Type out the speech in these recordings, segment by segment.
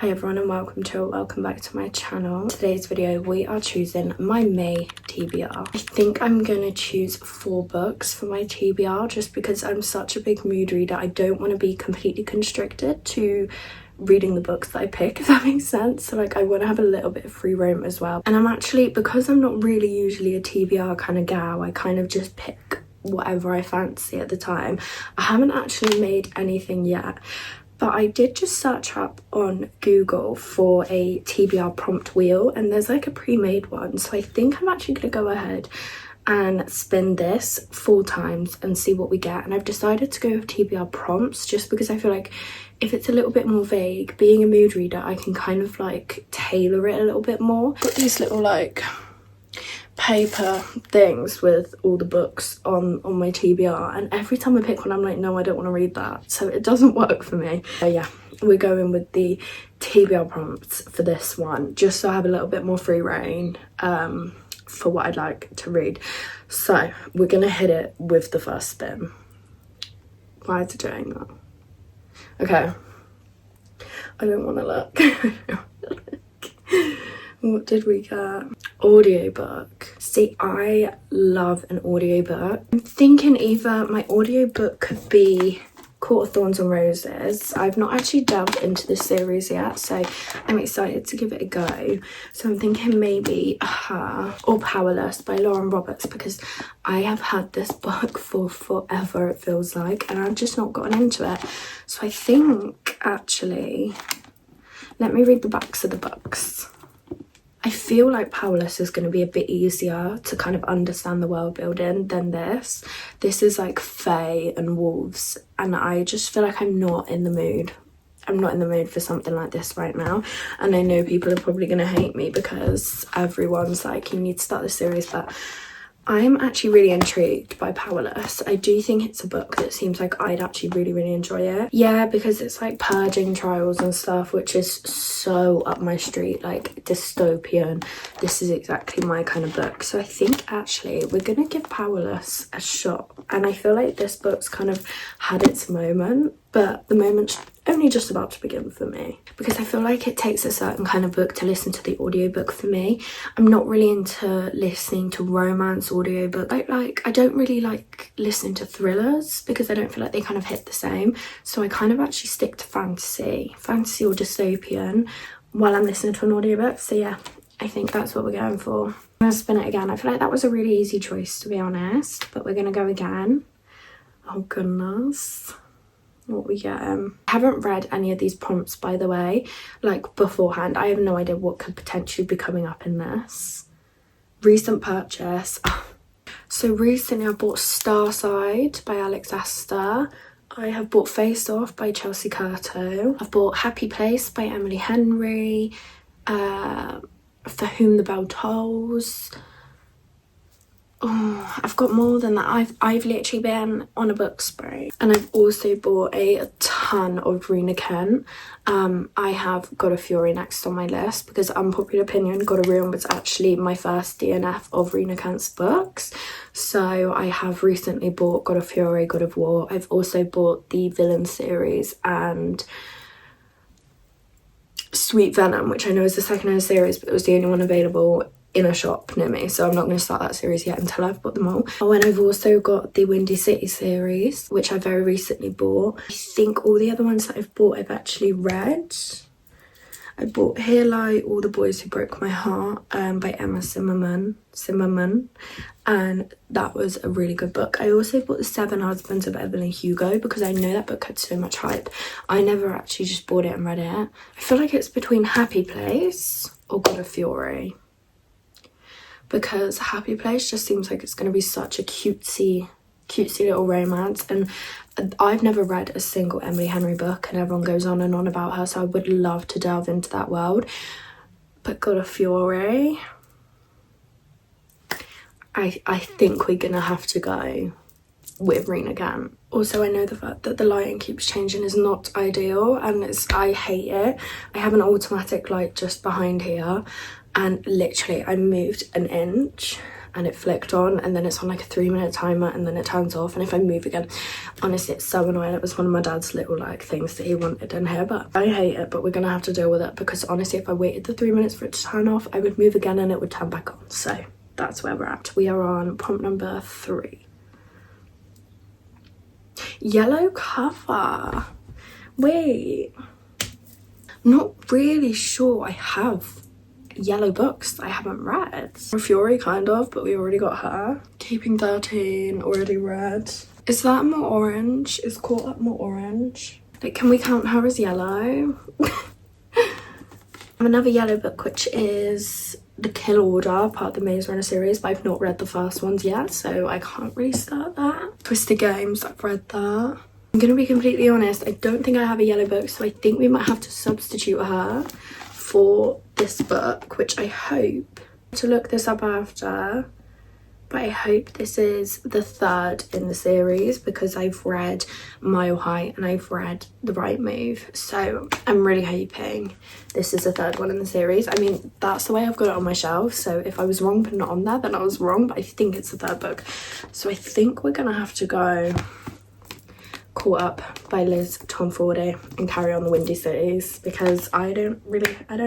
Hi everyone and welcome back to my channel. Today's video we are choosing my May TBR. I think I'm gonna choose 4 books for my TBR just because I'm such a big mood reader. I don't want to be completely constricted to reading the books that I pick, if that makes sense. So like I want to have a little bit of free roam as well. And I'm actually, because I'm not really usually a TBR kind of gal, I kind of just pick whatever I fancy at the time. I haven't actually made anything yet. But I did just search up on Google for a TBR prompt wheel and there's like a pre-made one. So I think I'm actually going to go ahead and spin this 4 times and see what we get. And I've decided to go with TBR prompts just because I feel like if it's a little bit more vague, being a mood reader, I can kind of like tailor it a little bit more. Got these little like paper things with all the books on my TBR, and every time I pick one I'm like, no, I don't want to read that, so it doesn't work for me. So yeah, we're going with the TBR prompts for this one just so I have a little bit more free reign for what I'd like to read. So we're gonna hit it with the first spin. Why is it doing that? Okay, I don't want to look. What did we get? Audiobook. See, I love an audiobook. I'm thinking either my audiobook could be Court of Thorns and Roses. I've not actually delved into this series yet, so I'm excited to give it a go. So I'm thinking maybe Her or Powerless by Lauren Roberts, because I have had this book for forever, it feels like, and I've just not gotten into it. So I think actually, let me read the backs of the books. I feel like Powerless is going to be a bit easier to kind of understand the world building than this. This is like fae and wolves, and I just feel like I'm not in the mood. I'm not in the mood for something like this right now. And I know people are probably going to hate me because everyone's like, you need to start the series, but I'm actually really intrigued by Powerless. I do think it's a book that seems like I'd actually really enjoy it. Yeah, because it's like purging trials and stuff, which is so up my street, like dystopian. This is exactly my kind of book. So I think actually we're gonna give Powerless a shot. And I feel like this book's kind of had its moment, but the moment's only just about to begin for me, because I feel like it takes a certain kind of book to listen to the audiobook for me. I'm not really into listening to romance audiobook. I don't really like listening to thrillers because I don't feel like they kind of hit the same. So I kind of actually stick to fantasy or dystopian while I'm listening to an audiobook. So yeah, I think that's what we're going for. I'm gonna spin it again. I feel like that was a really easy choice, to be honest, but we're gonna go again. Oh goodness, what we get. I haven't read any of these prompts, by the way, like beforehand. I have no idea what could potentially be coming up in this. Recent purchase. So recently I bought Starside by Alex Astor. I have bought Face Off by Chelsea Curto. I've bought Happy Place by Emily Henry. For Whom the Bell Tolls. Oh, I've got more than that. I've literally been on a book spree. And I've also bought a ton of Rena Kent. I have God of Fury next on my list because, unpopular opinion, God of Realm was actually my first DNF of Rena Kent's books. So I have recently bought God of Fury, God of War. I've also bought the Villain series and Sweet Venom, which I know is the second in a series, but it was the only one available in a shop near me, so I'm not going to start that series yet until I've bought them all. Oh, and I've also got the Windy City series, which I very recently bought. I think all the other ones that I've bought I've actually read. I bought Here Lie All the Boys Who Broke My Heart by Emma Zimmerman, and that was a really good book. I also bought The 7 Husbands of Evelyn Hugo because I know that book had so much hype. I never actually just bought it and read it. I feel like it's between Happy Place or God of Fury, because Happy Place just seems like it's going to be such a cutesy little romance, and I've never read a single Emily Henry book and everyone goes on and on about her, so I would love to delve into that world. But God of Fury, I think we're gonna have to go with Rena Kent. Also, I know the fact that the lighting keeps changing is not ideal, and I hate it. I have an automatic light just behind here, and literally I moved an inch and it flicked on, and then it's on like a 3-minute timer and then it turns off, and if I move again, honestly it's so annoying. It was one of my dad's little like things that he wanted in here, but I hate it, but we're gonna have to deal with it, because honestly if I waited the 3 minutes for it to turn off, I would move again and it would turn back on. So that's where we're at. We are on prompt number 3. Yellow cover. Wait, I'm not really sure I have yellow books that I haven't read. Fury kind of, but we already got her. Keeping 13, already read. Is that more orange? Is Caught Up more orange? Like, can we count her as yellow? Another yellow book, which is The Kill Order, part of the Maze Runner series, but I've not read the first ones yet, so I can't really start that. Twisted Games, I've read that. I'm gonna be completely honest, I don't think I have a yellow book, so I think we might have to substitute her for this book, which I hope to look this up after, but I hope this is the 3rd in the series, because I've read Mile High and I've read The Right Move, so I'm really hoping this is the 3rd one in the series. I mean, that's the way I've got it on my shelf, so if I was wrong putting it on there, then I was wrong, but I think it's the 3rd book. So I think we're gonna have to go Caught Up by Liz Tomfordy and Carry On the Windy Cities, because I don't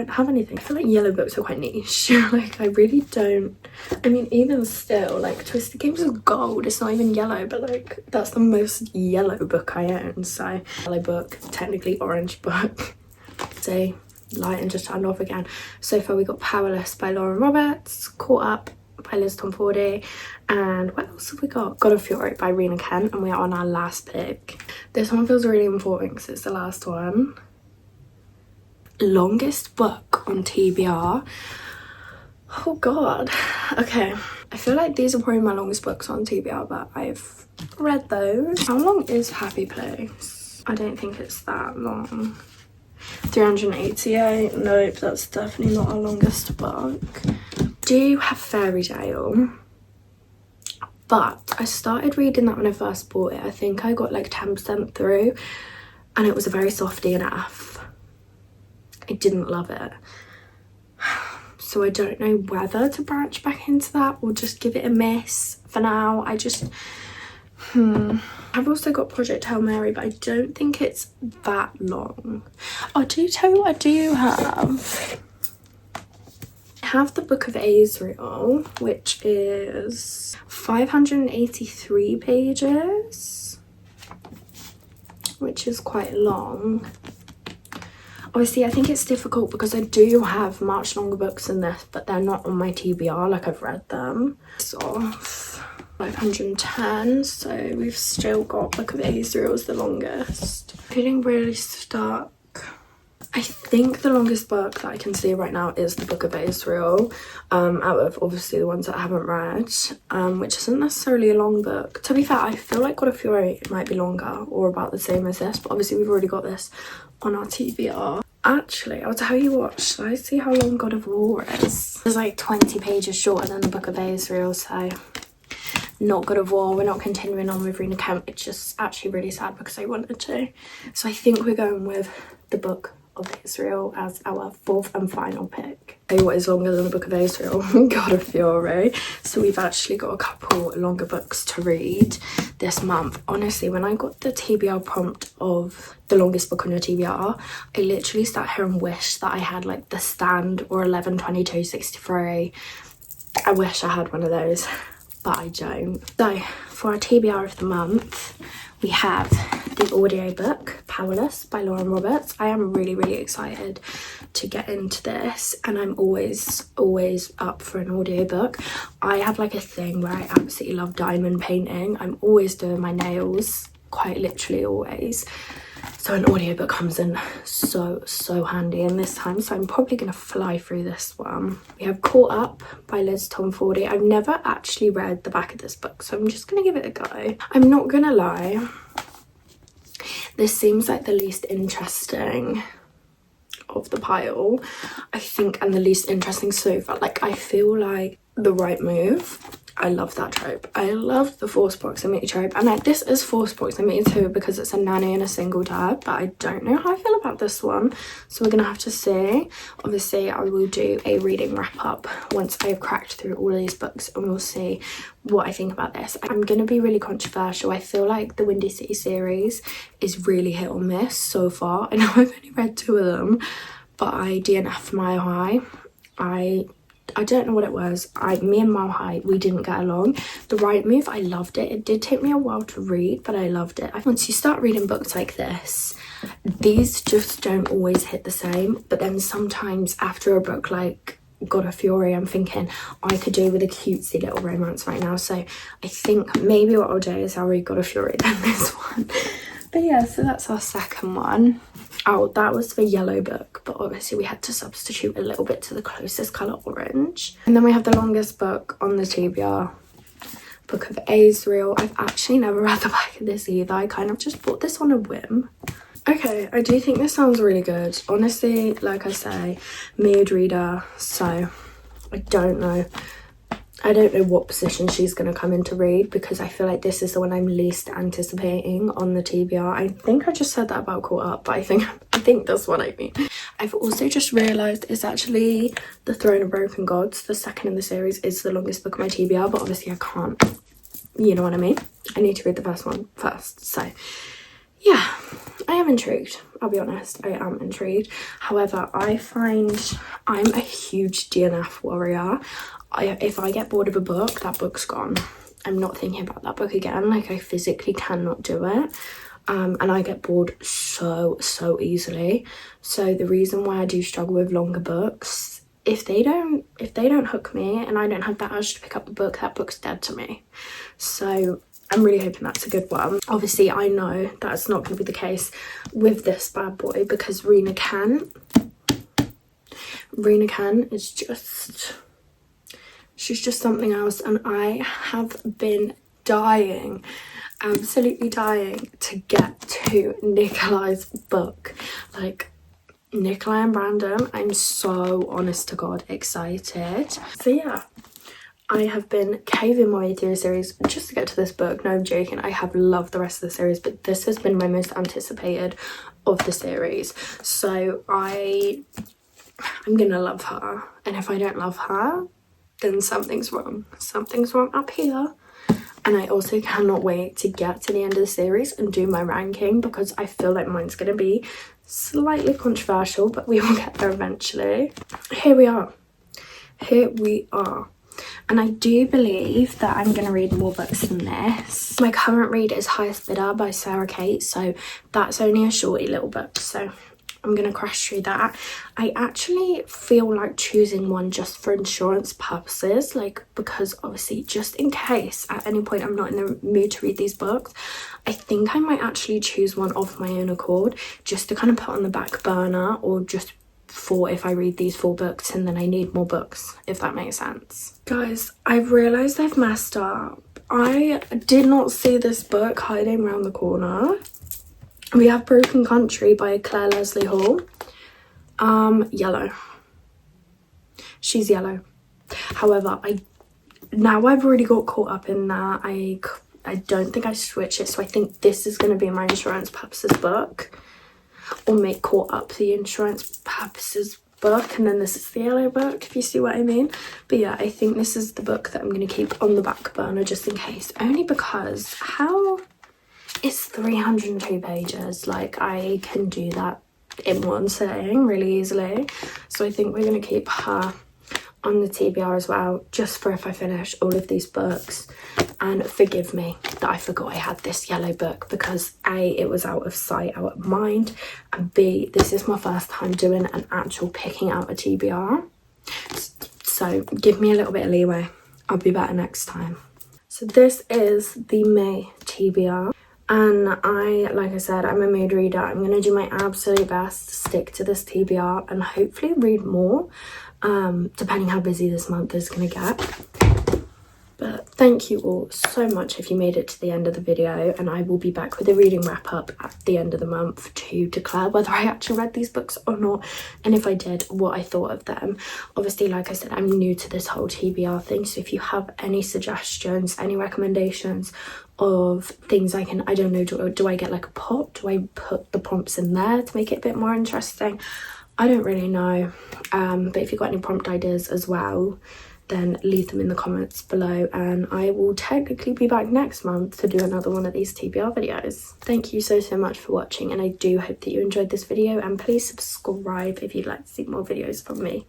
have anything. I feel like yellow books are quite niche. Like, I really don't. I mean, even still, like, Twisted Games is gold, it's not even yellow, but like that's the most yellow book I own. So yellow book, technically orange book. So light and just turned off again. So far we got Powerless by Lauren Roberts, Caught Up by Liz Tomfordy, and what else have we got? God of Fury by Rena Kent, and we are on our last pick. This one feels really important because it's the last one. Longest book on TBR. Oh god. Okay, I feel like these are probably my longest books on TBR, but I've read those. How long is Happy Place? I don't think it's that long. 388. Nope, that's definitely not our longest book. Do you have Fairytale? But I started reading that when I first bought it. I think I got like 10% through, and it was a very soft DNF. I didn't love it. So I don't know whether to branch back into that or just give it a miss for now. I've also got Project Hail Mary, but I don't think it's that long. Oh, do you tell you what I do have? I have the Book of Azrael, which is 583 pages, which is quite long. Obviously, I think it's difficult because I do have much longer books than this, but they're not on my TBR, like I've read them. So 510, so we've still got Book of Azrael as the longest. Feeling really stuck. I think the longest book that I can see right now is the Book of Azrael, out of obviously the ones that I haven't read, which isn't necessarily a long book. To be fair, I feel like God of Fury might be longer or about the same as this, but obviously we've already got this on our TBR. Actually, I'll tell you what, should I see how long God of War is? It's like 20 pages shorter than the Book of Azrael, so not God of War. We're not continuing on with Rena Kent. It's just actually really sad because I wanted to. So I think we're going with the Book of Azrael as our 4th and final pick. Tell you what is longer than the Book of Azrael? God of Fury. So we've actually got a couple longer books to read this month. Honestly, when I got the TBR prompt of the longest book on your TBR, I literally sat here and wished that I had like The Stand or 11/22/63. I wish I had one of those, but I don't. So for our TBR of the month, we have the audiobook Powerless by Lauren Roberts. I am really excited to get into this, and I'm always up for an audiobook. I have like a thing where I absolutely love diamond painting. I'm always doing my nails, quite literally always. So an audiobook comes in so handy in this time, so I'm probably going to fly through this one. We have Caught Up by Liz Tomfordy. I've never actually read the back of this book, so I'm just going to give it a go. I'm not going to lie, this seems like the least interesting of the pile, I think, and the least interesting so far. Like, I feel like The Right Move I love that trope. I love the forced proximity trope, and like this is forced proximity too because it's a nanny and a single dad, but I don't know how I feel about this one, so we're gonna have to see. Obviously I will do a reading wrap up once I have cracked through all of these books, and we'll see what I think about this. I'm gonna be really controversial. I feel like the Windy City series is really hit or miss so far. I know I've only read 2 of them, but I DNF Mile High. I don't know what it was. Me and Mile High, we didn't get along. The Right Move, I loved it. It did take me a while to read, but I loved it. Once you start reading books like this, these just don't always hit the same. But then sometimes after a book like God of Fury, I'm thinking I could do with a cutesy little romance right now. So I think maybe what I'll do is I'll read God of Fury than this one. But yeah, so that's our second one. Oh, that was the yellow book, but obviously we had to substitute a little bit to the closest colour, orange. And then we have the longest book on the TBR, Book of Azrael. I've actually never read the back of this either. I kind of just bought this on a whim. Okay, I do think this sounds really good. Honestly, like I say, mood reader, so I don't know what position she's going to come in to read, because I feel like this is the one I'm least anticipating on the TBR. I think I just said that about Caught Up, but I think that's what I mean. I've also just realised it's actually The Throne of Broken Gods. The second in the series is the longest book of my TBR, but obviously I can't, you know what I mean? I need to read the first one first. So yeah, I am intrigued. I'll be honest, I am intrigued. However, I find I'm a huge DNF warrior. If I get bored of a book, that book's gone. I'm not thinking about that book again. Like, I physically cannot do it. And I get bored so easily. So the reason why I do struggle with longer books, if they don't hook me and I don't have that urge to pick up the book, that book's dead to me. So I'm really hoping that's a good one. Obviously, I know that's not going to be the case with this bad boy, because Rina Khan is just... she's just something else, and I have been dying, absolutely dying to get to Nikolai's book. Like, Nikolai and Brandon, I'm so honest to God excited. So yeah, I have been caving my way through the series just to get to this book. No, I'm joking, I have loved the rest of the series, but this has been my most anticipated of the series. So I'm gonna love her, and if I don't love her, then something's wrong. Something's wrong up here. And I also cannot wait to get to the end of the series and do my ranking, because I feel like mine's going to be slightly controversial, but we will get there eventually. Here we are. And I do believe that I'm going to read more books than this. My current read is Highest Bidder by Sarah Kate, so that's only a shorty little book, so I'm gonna crash through that. I actually feel like choosing one just for insurance purposes, like, because obviously just in case at any point I'm not in the mood to read these books, I think I might actually choose one of my own accord, just to kind of put on the back burner, or just for if I read these 4 books and then I need more books, if that makes sense. Guys, I've realised I've messed up. I did not see this book hiding around the corner. We have Broken Country by Claire Leslie Hall. Yellow. She's yellow. However, now I've already got caught up in that. I don't think I switch it, so I think this is going to be my insurance purposes book, or make Caught Up the insurance purposes book, and then this is the yellow book, if you see what I mean. But yeah, I think this is the book that I'm going to keep on the back burner just in case, only because it's 302 pages. Like, I can do that in one sitting really easily. So I think we're going to keep her on the TBR as well, just for if I finish all of these books. And forgive me that I forgot I had this yellow book, because A, it was out of sight, out of mind, and B, this is my first time doing an actual picking out a TBR. So give me a little bit of leeway. I'll be better next time. So this is the May TBR. And like I said, I'm a mood reader. I'm going to do my absolute best to stick to this TBR and hopefully read more, depending how busy this month is going to get. But Thank you all so much if you made it to the end of the video, and I will be back with a reading wrap up at the end of the month to declare whether I actually read these books or not, and if I did, what I thought of them. Obviously, like I said, I'm new to this whole TBR thing, so if you have any suggestions, any recommendations of things I can, I don't know, do I get like a pot? Do I put the prompts in there to make it a bit more interesting? I don't really know, but if you've got any prompt ideas as well, then leave them in the comments below, and I will technically be back next month to do another one of these TBR videos. Thank you so much for watching, and I do hope that you enjoyed this video, and please subscribe if you'd like to see more videos from me.